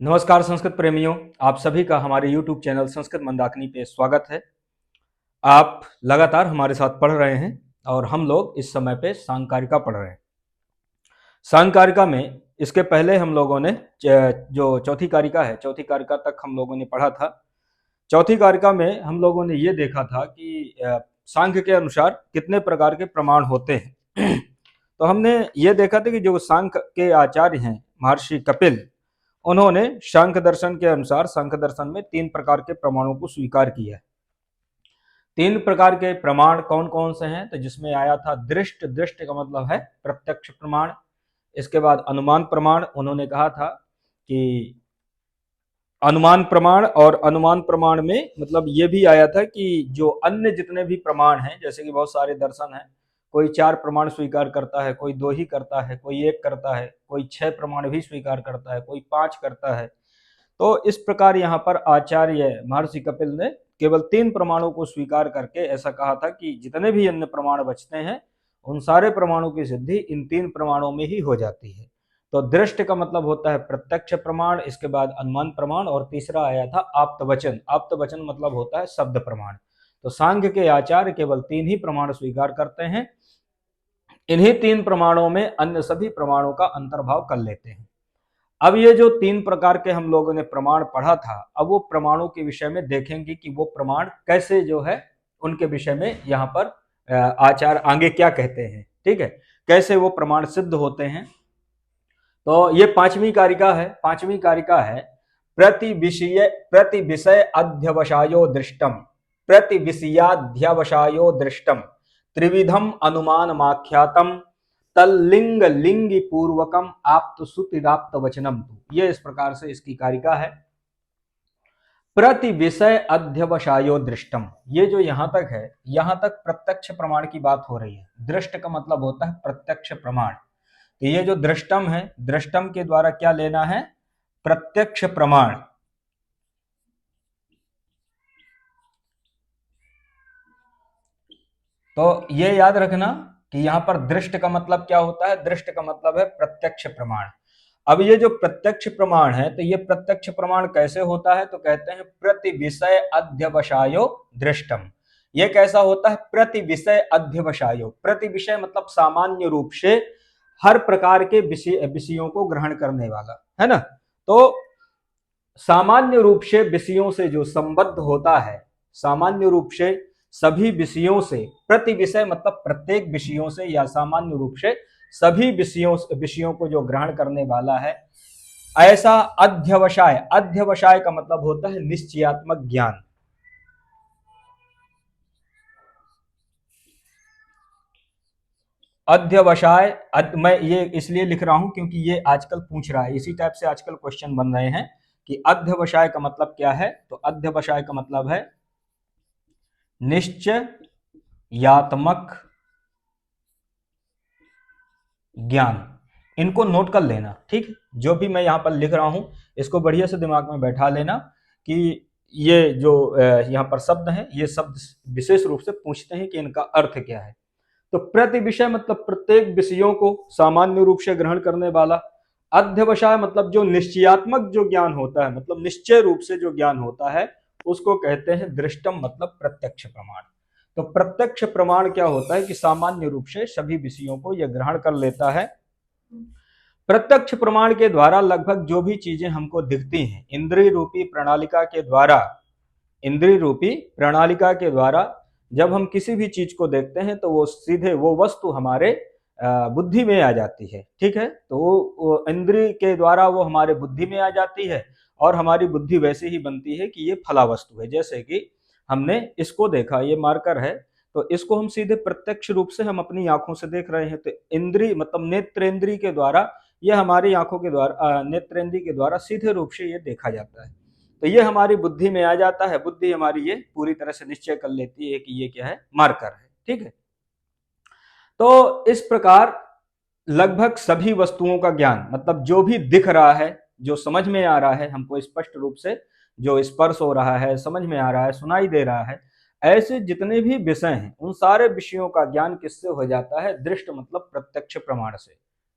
नमस्कार संस्कृत प्रेमियों, आप सभी का हमारे YouTube चैनल संस्कृत मंदाकिनी पे स्वागत है। आप लगातार हमारे साथ पढ़ रहे हैं और हम लोग इस समय पे सांकारिका पढ़ रहे हैं। सांकारिका में इसके पहले हम लोगों ने जो चौथी कारिका है, चौथी कारिका तक हम लोगों ने पढ़ा था। चौथी कारिका में हम लोगों ने ये देखा था कि सांख्य के अनुसार कितने प्रकार के प्रमाण होते हैं। तो हमने ये देखा था कि जो सांख्य के आचार्य हैं महर्षि कपिल, उन्होंने सांख्य दर्शन के अनुसार सांख्य दर्शन में 3 प्रकार के प्रमाणों को स्वीकार किया है। 3 प्रकार के प्रमाण कौन कौन से हैं? तो जिसमें आया था दृष्ट, दृष्ट का मतलब है प्रत्यक्ष प्रमाण। इसके बाद अनुमान प्रमाण, उन्होंने कहा था कि अनुमान प्रमाण, और अनुमान प्रमाण में मतलब ये भी आया था कि जो अन्य जितने भी प्रमाण हैं, जैसे कि बहुत सारे दर्शन हैं, कोई 4 प्रमाण स्वीकार करता है, कोई 2 ही करता है, कोई 1 करता है, कोई 6 प्रमाण भी स्वीकार करता है, कोई 5 करता है। तो इस प्रकार यहाँ पर आचार्य महर्षि कपिल ने केवल 3 प्रमाणों को स्वीकार करके ऐसा कहा था कि जितने भी अन्य प्रमाण बचते हैं उन सारे प्रमाणों की सिद्धि इन 3 प्रमाणों में ही हो जाती है। तो दृष्ट का मतलब होता है प्रत्यक्ष प्रमाण, इसके बाद अनुमान प्रमाण, और तीसरा आया था आप्तवचन। आप्तवचन मतलब होता है शब्द प्रमाण। तो सांख्य के आचार्य केवल 3 ही प्रमाण स्वीकार करते हैं। इन्हीं 3 प्रमाणों में अन्य सभी प्रमाणों का अंतर्भाव कर लेते हैं। अब ये जो 3 प्रकार के हम लोगों ने प्रमाण पढ़ा था, अब वो प्रमाणों के विषय में देखेंगे कि वो प्रमाण कैसे जो है उनके विषय में यहाँ पर आचार्य आगे क्या कहते हैं। ठीक है, कैसे वो प्रमाण सिद्ध होते हैं। तो ये 5वीं कारिका है। 5वीं कारिका है प्रति विषय अध्यवसायो दृष्टम, प्रति विषयाध्यवसायो दृष्टम, त्रिविधम अनुमान माख्यातम, तल्लिंग लिंग पूर्वकम आप्त सुतिराप्त वचनम। ये इस प्रकार से इसकी कारिका है। प्रति विषय अध्यवसायो दृष्टम, ये जो यहां तक है, यहां तक प्रत्यक्ष प्रमाण की बात हो रही है। दृष्ट का मतलब होता है प्रत्यक्ष प्रमाण। तो ये जो दृष्टम है, दृष्टम के द्वारा क्या लेना है? प्रत्यक्ष प्रमाण। तो ये याद रखना कि यहां पर दृष्ट का मतलब क्या होता है? दृष्ट का मतलब है प्रत्यक्ष प्रमाण। अब ये जो प्रत्यक्ष प्रमाण है, तो ये प्रत्यक्ष प्रमाण कैसे होता है? तो कहते हैं प्रति विषय अध्यवसायो दृष्टम। ये कैसा होता है? प्रति विषय अध्यवसायो। प्रति विषय मतलब सामान्य रूप से हर प्रकार के विषयों को ग्रहण करने वाला, है ना। तो सामान्य रूप से विषयों से जो संबद्ध होता है, सामान्य रूप से सभी विषयों से, प्रति विषय मतलब प्रत्येक विषयों से, या सामान्य रूप से सभी विषयों को जो ग्रहण करने वाला है, ऐसा अध्यवसाय। अध्यवसाय का मतलब होता है निश्चयात्मक ज्ञान। अध्यवसाय, मैं ये इसलिए लिख रहा हूं क्योंकि ये आजकल पूछ रहा है, इसी टाइप से आजकल क्वेश्चन बन रहे हैं कि अध्यवसाय का मतलब क्या है। तो अध्यवसाय का मतलब है निश्चयात्मक ज्ञान। इनको नोट कर लेना, ठीक। जो भी मैं यहाँ पर लिख रहा हूं इसको बढ़िया से दिमाग में बैठा लेना कि ये जो यहाँ पर शब्द हैं, ये शब्द विशेष रूप से पूछते हैं कि इनका अर्थ क्या है। तो प्रति विषय मतलब प्रत्येक विषयों को सामान्य रूप से ग्रहण करने वाला। अध्यवसाय मतलब जो निश्चयात्मक जो ज्ञान होता है, मतलब निश्चय रूप से जो ज्ञान होता है, उसको कहते हैं दृष्टम, मतलब प्रत्यक्ष प्रमाण। तो प्रत्यक्ष प्रमाण क्या होता है कि सामान्य रूप से सभी विषयों को यह ग्रहण कर लेता है। प्रत्यक्ष प्रमाण के द्वारा लगभग जो भी चीजें हमको दिखती हैं इंद्रिय रूपी प्रणालिका के द्वारा, इंद्रिय रूपी प्रणालिका के द्वारा जब हम किसी भी चीज को देखते हैं तो वो सीधे वो वस्तु हमारे बुद्धि में आ जाती है। ठीक है, तो वो इंद्रिय के द्वारा वो हमारे बुद्धि में आ जाती है, और हमारी बुद्धि वैसे ही बनती है कि ये फला वस्तु है। जैसे कि हमने इसको देखा, ये मार्कर है, तो इसको हम सीधे प्रत्यक्ष रूप से हम अपनी आंखों से देख रहे हैं। तो इंद्रिय मतलब नेत्रेंद्रिय के द्वारा, यह हमारी आंखों के द्वारा, नेत्रेंद्रिय के द्वारा सीधे रूप से ये देखा जाता है। तो ये हमारी बुद्धि में आ जाता है, बुद्धि हमारी ये पूरी तरह से निश्चय कर लेती है कि ये क्या है, मार्कर है। ठीक है, तो इस प्रकार लगभग सभी वस्तुओं का ज्ञान, मतलब जो भी दिख रहा है, जो समझ में आ रहा है हमको स्पष्ट रूप से, जो स्पर्श हो रहा है, समझ में आ रहा है, सुनाई दे रहा है, ऐसे जितने भी विषय हैं उन सारे विषयों का ज्ञान किससे हो जाता है? दृष्ट मतलब प्रत्यक्ष प्रमाण से।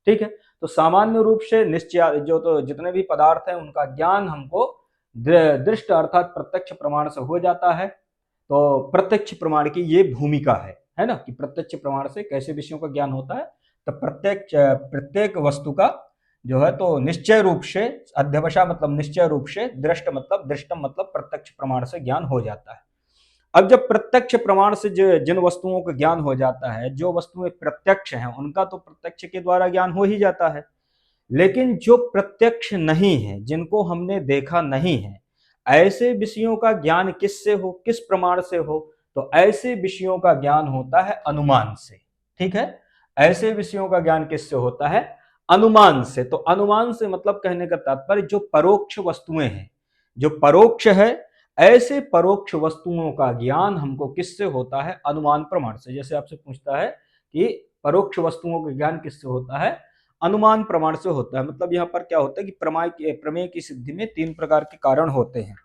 ठीक है। तो सामान्य रूप से निश्चय जो तो जितने भी पदार्थ हैं उनका ज्ञान हमको दृष्ट अर्थात प्रत्यक्ष प्रमाण से हो जाता है। तो प्रत्यक्ष प्रमाण की ये भूमिका है ना, कि प्रत्यक्ष प्रमाण से कैसे विषयों का ज्ञान होता है। तो प्रत्येक वस्तु का जो है तो निश्चय रूप से, अध्यवसाय मतलब निश्चय रूप से, दृष्ट मतलब दृष्टम मतलब प्रत्यक्ष प्रमाण से ज्ञान हो जाता है। अब जब प्रत्यक्ष प्रमाण से जिन वस्तुओं का ज्ञान हो जाता है, जो वस्तुएं प्रत्यक्ष हैं उनका तो प्रत्यक्ष के द्वारा ज्ञान हो ही जाता है। लेकिन जो प्रत्यक्ष नहीं है, जिनको हमने देखा नहीं है, ऐसे विषयों का ज्ञान किससे हो, किस प्रमाण से हो? तो ऐसे विषयों का ज्ञान होता है अनुमान से। ठीक है, ऐसे विषयों का ज्ञान किससे होता है? अनुमान से। तो अनुमान से मतलब कहने का तात्पर्य जो परोक्ष वस्तुएं हैं, जो परोक्ष है, ऐसे परोक्ष वस्तुओं का ज्ञान हमको किससे होता है? अनुमान प्रमाण से। जैसे आपसे पूछता है कि परोक्ष वस्तुओं का ज्ञान किससे होता है? अनुमान प्रमाण से होता है। मतलब यहाँ पर क्या होता है कि प्रमेय की सिद्धि में 3 प्रकार के कारण होते हैं,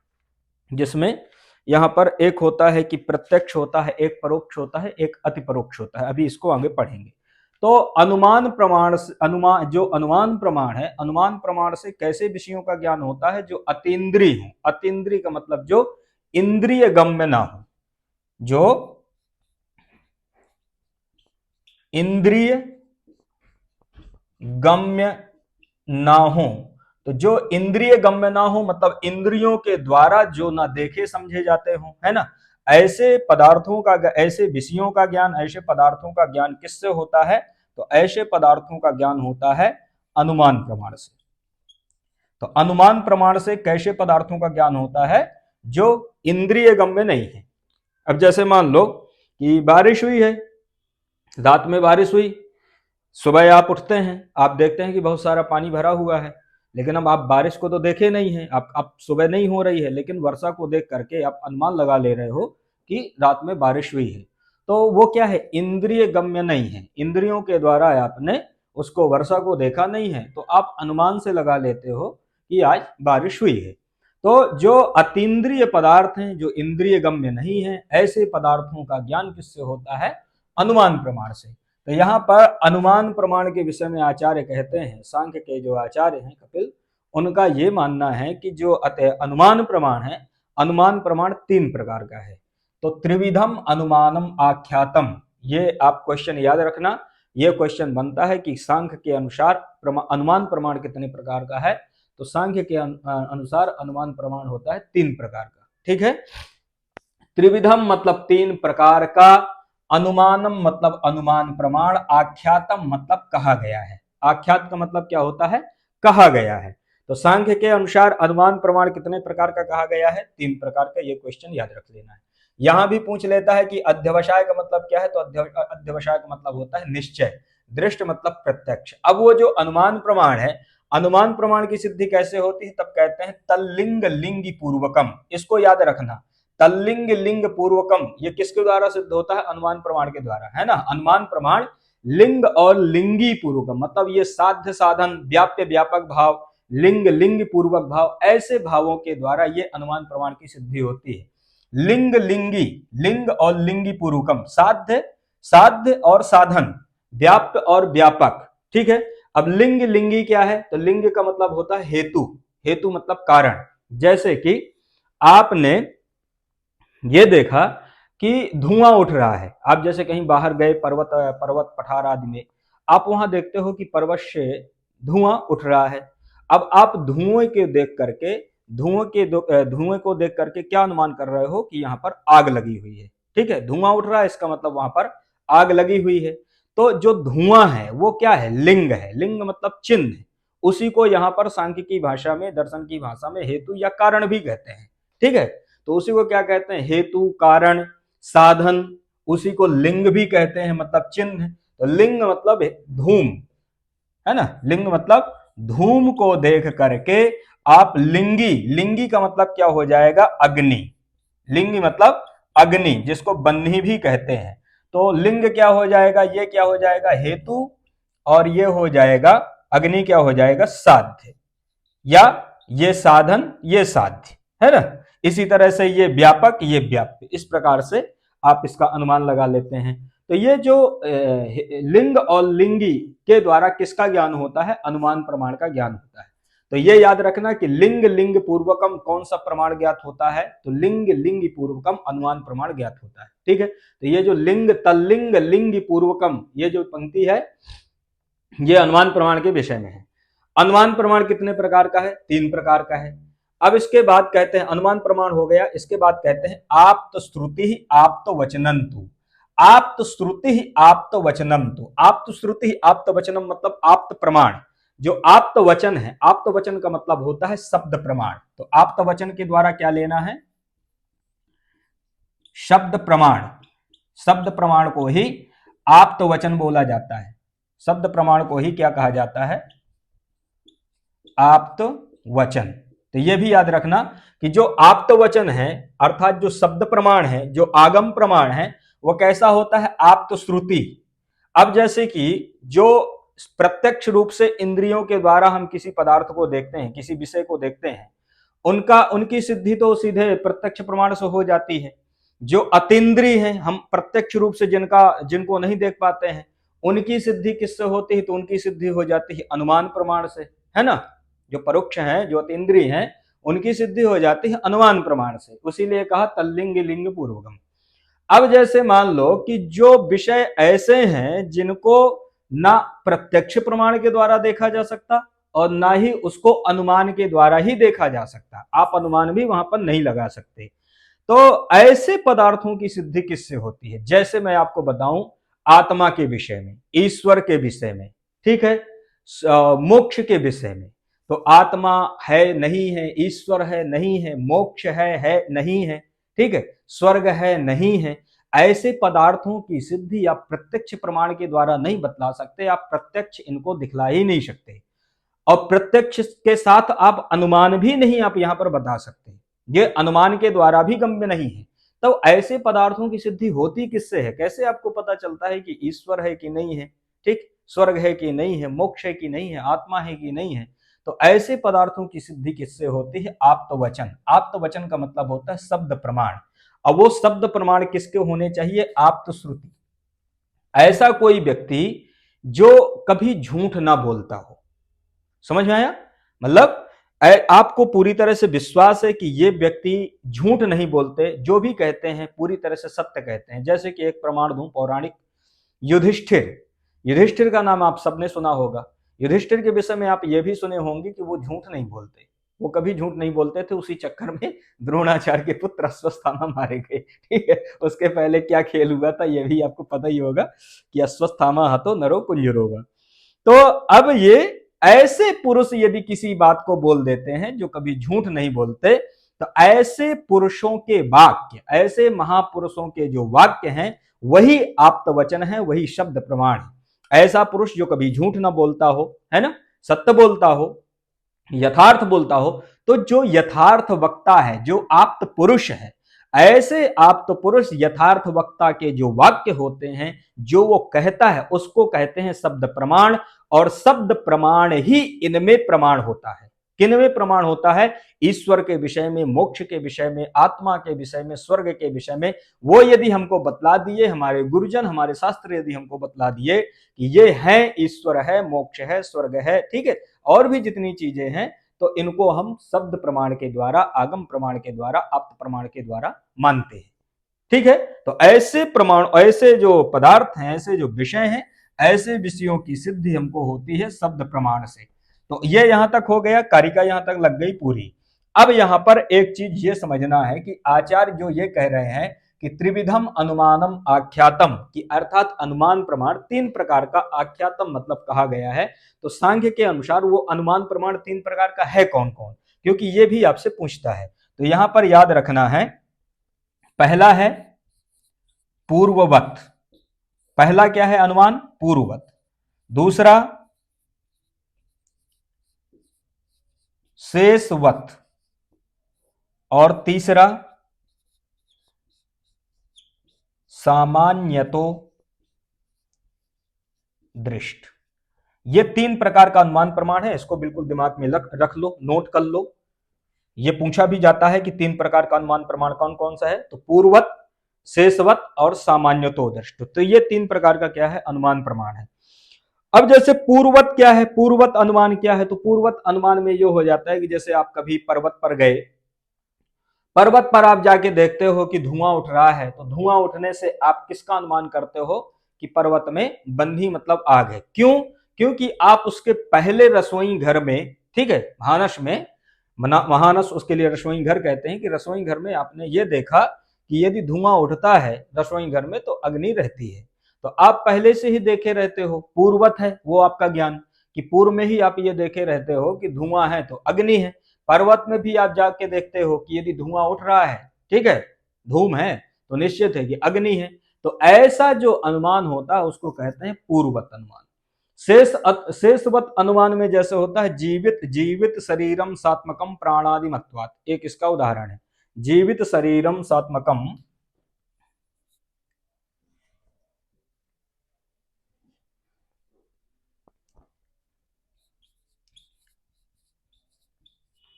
जिसमें यहाँ पर एक होता है कि प्रत्यक्ष होता है, एक परोक्ष होता है, एक अति परोक्ष होता है। अभी इसको आगे पढ़ेंगे। तो अनुमान प्रमाण से, अनुमान प्रमाण है, अनुमान प्रमाण से कैसे विषयों का ज्ञान होता है? जो अतीन्द्रिय हो। अतीन्द्रिय का मतलब जो इंद्रिय गम्य ना हो, जो इंद्रिय गम्य ना हो। तो जो इंद्रिय गम्य ना हो मतलब इंद्रियों के द्वारा जो ना देखे समझे जाते हो, है ना, ऐसे पदार्थों का, ऐसे विषयों का ज्ञान, ऐसे पदार्थों का ज्ञान किससे होता है? तो ऐसे पदार्थों का ज्ञान होता है अनुमान प्रमाण से। तो अनुमान प्रमाण से कैसे पदार्थों का ज्ञान होता है? जो इंद्रिय गम्य नहीं है। अब जैसे मान लो कि बारिश हुई है, रात में बारिश हुई, सुबह आप उठते हैं, आप देखते हैं कि बहुत सारा पानी भरा हुआ है, लेकिन अब आप बारिश को तो देखे नहीं है, आप सुबह नहीं हो रही है, लेकिन वर्षा को देख करके आप अनुमान लगा ले रहे हो कि रात में बारिश हुई है। तो वो क्या है? इंद्रिय गम्य नहीं है, इंद्रियों के द्वारा आपने उसको, वर्षा को देखा नहीं है, तो आप अनुमान से लगा लेते हो कि आज बारिश हुई है। तो जो अतीन्द्रिय पदार्थ हैं, जो इंद्रिय गम्य नहीं है, ऐसे पदार्थों का ज्ञान किससे होता है? अनुमान प्रमाण से। तो यहाँ पर अनुमान प्रमाण के विषय में आचार्य कहते हैं, सांख्य के जो आचार्य हैं कपिल, उनका ये मानना है कि जो अनुमान प्रमाण है, अनुमान प्रमाण 3 प्रकार का है। तो त्रिविधम अनुमानम आख्यातम, ये आप क्वेश्चन याद रखना। ये क्वेश्चन बनता है कि सांख्य के अनुसार अनुमान प्रमाण कितने प्रकार का है? तो सांख्य के अनुसार अनुमान प्रमाण होता है 3 प्रकार का। ठीक है, त्रिविधम मतलब 3 प्रकार का, अनुमानम मतलब अनुमान प्रमाण, आख्यातम मतलब कहा गया है। आख्यात का मतलब क्या होता है? कहा गया है। तो सांख्य के अनुसार अनुमान प्रमाण कितने प्रकार का कहा गया है? 3 प्रकार का। ये क्वेश्चन याद रख लेना है। यहां भी पूछ लेता है कि अध्यवसाय का मतलब क्या है? तो अध्यवसाय का मतलब होता है निश्चय, दृष्ट मतलब प्रत्यक्ष। अब वो जो अनुमान प्रमाण है, अनुमान प्रमाण की सिद्धि कैसे होती है? तब कहते हैं तल्लिंग लिंग पूर्वकम। इसको याद रखना, तल्लिंग लिंग पूर्वकम, ये किसके द्वारा सिद्ध होता है? अनुमान प्रमाण के द्वारा, है ना। अनुमान प्रमाण लिंग और लिंगी पूर्वकम, मतलब ये साध्य साधन, व्याप्य व्यापक भाव, लिंग लिंग पूर्वक भाव, ऐसे भावों के द्वारा ये अनुमान प्रमाण की सिद्धि होती है। लिंग लिंगी, लिंग और लिंगी पूर्वकम, साध्य साध्य और साधन, व्याप्य और व्यापक। ठीक है, अब लिंग लिंगी क्या है? तो लिंग का मतलब होता है हेतु, हेतु मतलब कारण। जैसे कि आपने ये देखा कि धुआं उठ रहा है, आप जैसे कहीं बाहर गए, पर्वत पठार आदि में, आप वहां देखते हो कि पर्वत से धुआं उठ रहा है। अब आप धुएं को देख करके क्या अनुमान कर रहे हो? कि यहाँ पर आग लगी हुई है। ठीक है, धुआं उठ रहा है, इसका मतलब वहां पर आग लगी हुई है। तो जो धुआं है वो क्या है? लिंग है। लिंग मतलब चिन्ह है। उसी को यहाँ पर सांख्य की भाषा में, दर्शन की भाषा में हेतु या कारण भी कहते हैं। ठीक है, तो उसी को क्या कहते हैं? हेतु, कारण, साधन, उसी को लिंग भी कहते हैं, मतलब चिन्ह। तो लिंग मतलब धूम, है ना, लिंग मतलब धूम को देख करके आप लिंगी, लिंगी का मतलब क्या हो जाएगा? अग्नि। लिंगी मतलब अग्नि, जिसको बन्ही भी कहते हैं। तो लिंग क्या हो जाएगा? ये क्या हो जाएगा? हेतु, और ये हो जाएगा अग्नि, क्या हो जाएगा? साध्य, या ये साधन, ये साध्य, है ना। इसी तरह से ये व्यापक, ये व्याप्य, इस प्रकार से आप इसका अनुमान लगा लेते हैं। तो ये जो लिंग और लिंगी के द्वारा किसका ज्ञान होता है? अनुमान प्रमाण का ज्ञान होता है। तो ये याद रखना कि लिंग लिंग पूर्वकम कौन सा प्रमाण ज्ञात होता है? तो लिंग लिंग पूर्वकम अनुमान प्रमाण ज्ञात होता है। ठीक है, तो ये जो लिंग तल्लिंग लिंग पूर्वकम ये जो पंक्ति है ये अनुमान प्रमाण के विषय में है। अनुमान प्रमाण कितने प्रकार का है? 3 प्रकार का है। अब इसके बाद कहते हैं अनुमान प्रमाण हो गया, इसके बाद कहते हैं आप्त श्रुति ही आप्त वचनंतु। आप्त श्रुति ही आप्त वचनंतु। आप्त श्रुति ही आप्त वचनम मतलब आप्त प्रमाण। जो आप्त वचन है, आप्त वचन का मतलब होता है शब्द प्रमाण। तो आप्त वचन के द्वारा क्या लेना है? शब्द प्रमाण। शब्द प्रमाण को ही आप्त वचन बोला जाता है। शब्द प्रमाण को ही क्या कहा जाता है? आप्त वचन। तो यह भी याद रखना कि जो आप्त वचन है अर्थात जो शब्द प्रमाण है, जो आगम प्रमाण है, वो कैसा होता है? आप्त श्रुति। अब जैसे कि जो प्रत्यक्ष रूप से इंद्रियों के द्वारा हम किसी पदार्थ को देखते हैं, किसी विषय को देखते हैं, उनकी सिद्धि तो सीधे प्रत्यक्ष प्रमाण से हो जाती है। जो अतीन्द्रिय हैं, हम प्रत्यक्ष रूप से जिनको नहीं देख पाते हैं, उनकी सिद्धि किससे होती है? तो उनकी सिद्धि हो जाती है अनुमान प्रमाण से, है ना। जो परोक्ष हैं, जो अतीन्द्रिय हैं, उनकी सिद्धि हो जाती है अनुमान प्रमाण से। उसीलिए कहा तल्लिंग लिंग पूर्वकम। अब जैसे मान लो कि जो विषय ऐसे हैं जिनको ना प्रत्यक्ष प्रमाण के द्वारा देखा जा सकता और ना ही उसको अनुमान के द्वारा ही देखा जा सकता, आप अनुमान भी वहां पर नहीं लगा सकते, तो ऐसे पदार्थों की सिद्धि किससे होती है? जैसे मैं आपको बताऊं आत्मा के विषय में, ईश्वर के विषय में, ठीक है, मोक्ष के विषय में। तो आत्मा है नहीं है, ईश्वर है नहीं है, मोक्ष है नहीं है, ठीक है, स्वर्ग है नहीं है, ऐसे पदार्थों की सिद्धि आप प्रत्यक्ष प्रमाण के द्वारा नहीं बतला सकते। आप प्रत्यक्ष इनको दिखला ही नहीं सकते और प्रत्यक्ष के साथ आप अनुमान भी नहीं आप यहां पर बता सकते। ये अनुमान के द्वारा भी गम्य नहीं है। तो ऐसे पदार्थों की सिद्धि होती किससे है? कैसे आपको पता चलता है कि ईश्वर है कि नहीं है, ठीक, स्वर्ग है कि नहीं है, मोक्ष है कि नहीं है, आत्मा है कि नहीं है? तो ऐसे पदार्थों की सिद्धि किससे होती है? आप्त वचन। आप्त वचन का मतलब होता है शब्द प्रमाण। अब वो शब्द प्रमाण किसके होने चाहिए? आप्त श्रुति। ऐसा कोई व्यक्ति जो कभी झूठ ना बोलता हो। समझ में आया? मतलब आपको पूरी तरह से विश्वास है कि ये व्यक्ति झूठ नहीं बोलते, जो भी कहते हैं पूरी तरह से सत्य कहते हैं। जैसे कि एक प्रमाण दूं पौराणिक, युधिष्ठिर। युधिष्ठिर का नाम आप सबने सुना होगा। युधिष्ठिर के विषय में आप ये भी सुने होंगे कि वो झूठ नहीं बोलते, वो कभी झूठ नहीं बोलते थे। उसी चक्कर में द्रोणाचार्य के पुत्र अश्वत्थामा मारे गए, ठीक है। उसके पहले क्या खेल हुआ था ये भी आपको पता ही होगा कि अश्वत्थामा हतो नरो कुंजरोगा। तो अब ये ऐसे पुरुष यदि किसी बात को बोल देते हैं जो कभी झूठ नहीं बोलते, तो ऐसे पुरुषों के वाक्य, ऐसे महापुरुषों के जो वाक्य हैं वही आप्त वचन है, वही शब्द प्रमाण है। ऐसा पुरुष जो कभी झूठ ना बोलता हो, है ना, सत्य बोलता हो, यथार्थ बोलता हो, तो जो यथार्थ वक्ता है, जो आप्त पुरुष है, ऐसे आप्त पुरुष यथार्थ वक्ता के जो वाक्य होते हैं, जो वो कहता है, उसको कहते हैं शब्द प्रमाण। और शब्द प्रमाण ही इनमें प्रमाण होता है। किनमें प्रमाण होता है? ईश्वर के विषय में, मोक्ष के विषय में, आत्मा के विषय में, स्वर्ग के विषय में। वो यदि हमको बतला दिए, हमारे गुरुजन, हमारे शास्त्र यदि हमको बतला दिए कि ये है, ईश्वर है, मोक्ष है, स्वर्ग है, ठीक है, और भी जितनी चीजें हैं, तो इनको हम शब्द प्रमाण के द्वारा, आगम प्रमाण के द्वारा, आप्त प्रमाण के द्वारा मानते हैं, ठीक है। तो ऐसे प्रमाण, ऐसे जो पदार्थ हैं, ऐसे जो विषय हैं, ऐसे विषयों की सिद्धि हमको होती है शब्द प्रमाण से। तो ये यहां तक हो गया, कारिका यहां तक लग गई पूरी। अब यहां पर एक चीज ये समझना है कि आचार्य जो ये कह रहे हैं कि त्रिविधम अनुमानम आख्यातम, कि अर्थात अनुमान प्रमाण 3 प्रकार का, आख्यातम मतलब कहा गया है। तो सांख्य के अनुसार वो अनुमान प्रमाण 3 प्रकार का है कौन कौन, क्योंकि ये भी आपसे पूछता है। तो यहां पर याद रखना है, पहला है पूर्ववत। पहला क्या है? अनुमान पूर्ववत। दूसरा शेषवत और तीसरा सामान्यतो दृष्ट। ये 3 प्रकार का अनुमान प्रमाण है। इसको बिल्कुल दिमाग में रख लो, नोट कर लो। ये पूछा भी जाता है कि 3 प्रकार का अनुमान प्रमाण कौन कौन सा है। तो पूर्ववत, शेषवत और सामान्यतो दृष्ट। तो ये तीन प्रकार का क्या है, अनुमान प्रमाण है। अब जैसे पूर्ववत क्या है, पूर्ववत अनुमान क्या है, तो पूर्ववत अनुमान में ये हो जाता है कि जैसे आप कभी पर्वत पर गए, पर्वत पर आप जाके देखते हो कि धुआं उठ रहा है, तो धुआं उठने से आप किसका अनुमान करते हो कि पर्वत में बंधी मतलब आग है। क्यों? क्योंकि आप उसके पहले रसोई घर में, ठीक है, महानस में, महानस उसके लिए रसोई घर कहते हैं, कि रसोई घर में आपने ये देखा कि यदि धुआं उठता है रसोई घर में तो अग्नि रहती है। तो आप पहले से ही देखे रहते हो, पूर्वत है वो आपका ज्ञान, कि पूर्व में ही आप ये देखे रहते हो कि धुआं है तो अग्नि है। पर्वत में भी आप जाके देखते हो कि यदि धुआं उठ रहा है, ठीक है, धूम है, तो निश्चित है कि अग्नि है। तो ऐसा जो अनुमान होता है उसको कहते हैं पूर्ववत अनुमान। शेषवत अनुमान में जैसे होता है जीवित जीवित शरीरम सात्मकम प्राणादि मत्वात्, एक इसका उदाहरण है, जीवित शरीरम सात्मकम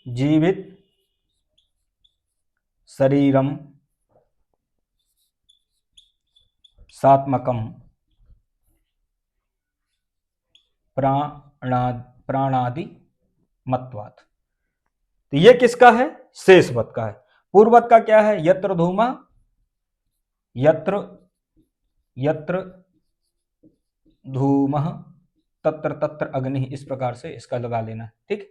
जीवित शरीरम सात्मकम प्राणादि मत्वात्। तो ये किसका है, शेषवत का है। पूर्ववत का क्या है, यत्र धूमा यत्र यत्र धूमः तत्र तत्र अग्नि, इस प्रकार से इसका लगा लेना, ठीक।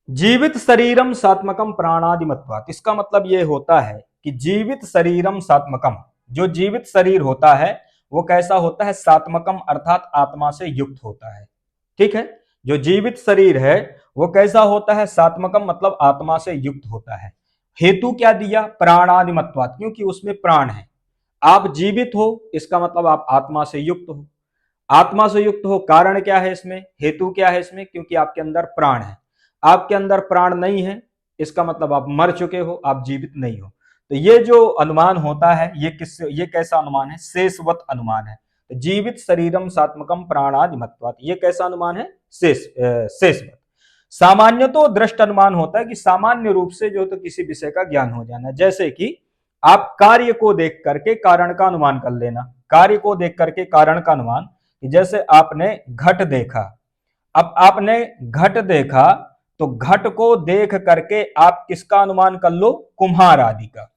जीवित शरीरम सात्मकम प्राणादि मत्वात्, इसका मतलब ये होता है कि जीवित शरीरम सात्मकम, जो जीवित शरीर होता है वो कैसा होता है, सात्मकम अर्थात आत्मा से युक्त होता है, ठीक है। जो जीवित शरीर है वो कैसा होता है, सात्मकम मतलब आत्मा से युक्त होता है। हेतु क्या दिया, प्राणादि मत्वात्, क्योंकि उसमें प्राण है। आप जीवित हो इसका मतलब आप आत्मा से युक्त हो, आत्मा से युक्त हो, कारण क्या है इसमें, हेतु क्या है इसमें, क्योंकि आपके अंदर प्राण है। आपके अंदर प्राण नहीं है इसका मतलब आप मर चुके हो, आप जीवित नहीं हो। तो ये जो अनुमान होता है ये कैसा अनुमान है, शेषवत अनुमान है। तो जीवित शरीरम सात्मकम प्राणादि मत्वात्, ये कैसा अनुमान है, शेषवत। सामान्य तो दृष्ट अनुमान होता है कि सामान्य रूप से जो तो किसी विषय का ज्ञान हो जाना, जैसे कि आप कार्य को देख करके कारण का अनुमान कर लेना, कार्य को देख करके कारण का अनुमान, जैसे आपने घट देखा, अब आपने घट देखा तो घट को देख करके आप किसका अनुमान कर लो, कुम्हार आदि का।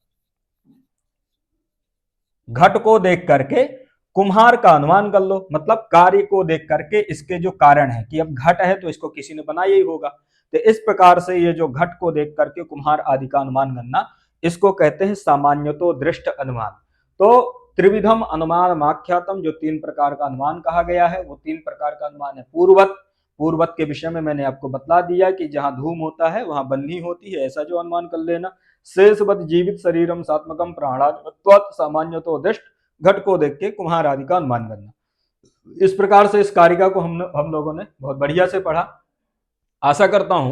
घट को देख करके कुम्हार का अनुमान कर लो, मतलब कार्य को देख करके इसके जो कारण है कि अब घट है तो इसको किसी ने बनाया ही होगा। तो इस प्रकार से ये जो घट को देख करके कुम्हार आदि का अनुमान करना, इसको कहते हैं सामान्यतो दृष्ट अनुमान। तो त्रिविधम अनुमान माख्यातम, जो तीन प्रकार का अनुमान कहा गया है वो तीन प्रकार का अनुमान है। पूर्ववत, पूर्ववत के विषय में मैंने आपको बतला दिया कि जहां धूम होता है वहां बन्ही होती है, ऐसा जो अनुमान कर लेना। शेषवत जीवित शरीरम सात्मकम प्राणात्मत्वात् सामान्यतो दृष्ट, घट को देख के कुम्हार आदि का अनुमान करना। इस प्रकार से इस कारिका को हम लोगों ने बहुत बढ़िया से पढ़ा। आशा करता हूं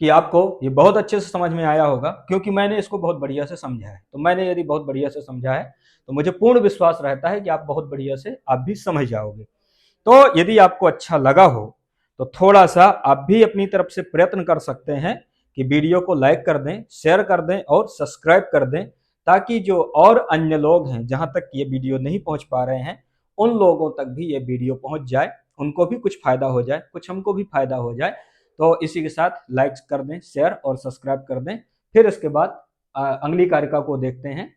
कि आपको ये बहुत अच्छे से समझ में आया होगा, क्योंकि मैंने इसको बहुत बढ़िया से समझा है। तो मैंने यदि बहुत बढ़िया से समझा है तो मुझे पूर्ण विश्वास रहता है कि आप बहुत बढ़िया से आप भी समझ जाओगे। तो यदि आपको अच्छा लगा हो तो थोड़ा सा आप भी अपनी तरफ से प्रयत्न कर सकते हैं कि वीडियो को लाइक कर दें, शेयर कर दें और सब्सक्राइब कर दें, ताकि जो और अन्य लोग हैं जहां तक ये वीडियो नहीं पहुंच पा रहे हैं उन लोगों तक भी ये वीडियो पहुंच जाए, उनको भी कुछ फायदा हो जाए, कुछ हमको भी फायदा हो जाए। तो इसी के साथ लाइक कर दें, शेयर और सब्सक्राइब कर दें। फिर इसके बाद अगली कारिका को देखते हैं।